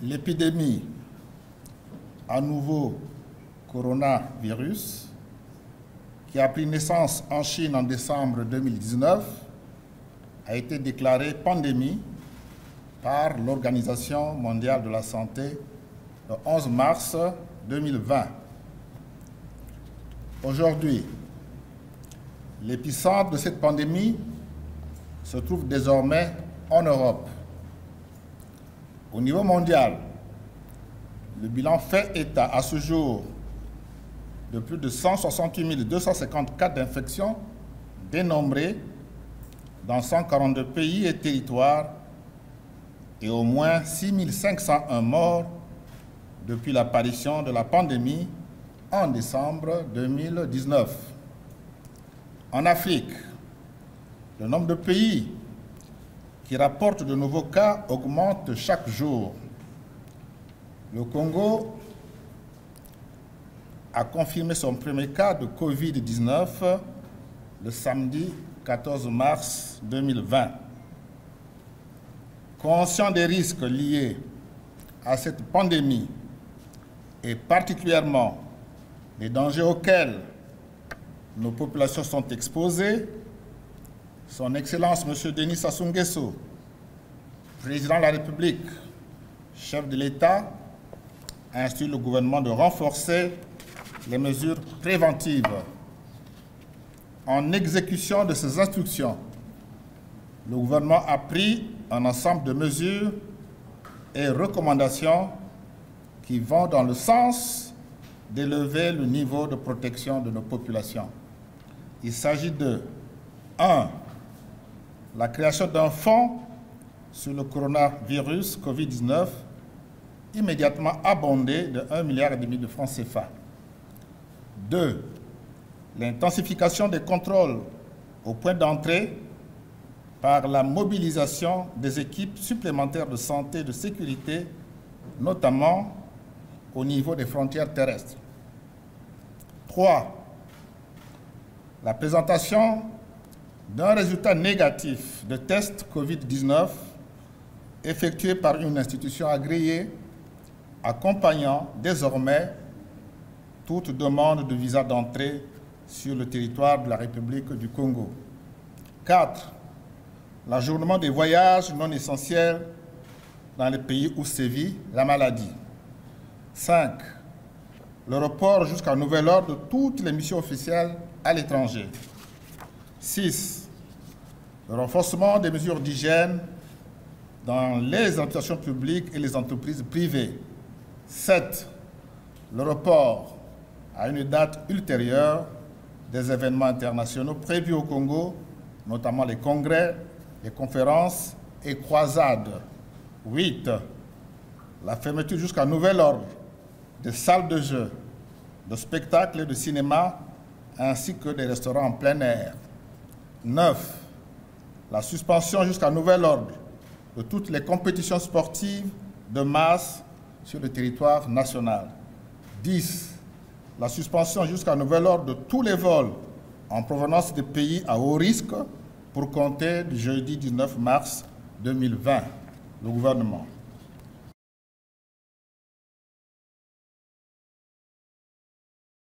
L'épidémie à nouveau coronavirus, qui a pris naissance en Chine en décembre 2019, a été déclarée pandémie par l'Organisation mondiale de la santé le 11 mars 2020. Aujourd'hui, l'épicentre de cette pandémie se trouve désormais en Europe. Au niveau mondial, le bilan fait état à ce jour de plus de 168 250 cas d'infection dénombrés dans 142 pays et territoires et au moins 6 501 morts depuis l'apparition de la pandémie en décembre 2019. En Afrique, le nombre de pays qui rapportent de nouveaux cas augmente chaque jour. Le Congo a confirmé son premier cas de Covid-19 le samedi 14 mars 2020. Conscient des risques liés à cette pandémie et particulièrement les dangers auxquels nos populations sont exposées, Son Excellence M. Denis Sassou Nguesso, Président de la République, chef de l'État, a instruit le gouvernement de renforcer les mesures préventives. En exécution de ces instructions, le gouvernement a pris un ensemble de mesures et recommandations qui vont dans le sens d'élever le niveau de protection de nos populations. Il s'agit de 1. La création d'un fonds sur le coronavirus Covid-19 immédiatement abondé de 1,5 milliard de francs CFA. 2. L'intensification des contrôles au point d'entrée par la mobilisation des équipes supplémentaires de santé et de sécurité, notamment au niveau des frontières terrestres. 3. La présentation d'un résultat négatif de test Covid-19 effectué par une institution agréée accompagnant désormais toute demande de visa d'entrée sur le territoire de la République du Congo. 4. L'ajournement des voyages non essentiels dans les pays où sévit la maladie. 5. Le report jusqu'à nouvel ordre de toutes les missions officielles à l'étranger. 6. Le renforcement des mesures d'hygiène dans les institutions publiques et les entreprises privées. 7. Le report à une date ultérieure des événements internationaux prévus au Congo, notamment les congrès, les conférences et croisades. 8. La fermeture jusqu'à nouvel ordre des salles de jeux, de spectacles et de cinéma, ainsi que des restaurants en plein air. 9. La suspension jusqu'à nouvel ordre de toutes les compétitions sportives de masse sur le territoire national. 10. La suspension jusqu'à nouvel ordre de tous les vols en provenance des pays à haut risque pour compter du jeudi 19 mars 2020. Le gouvernement.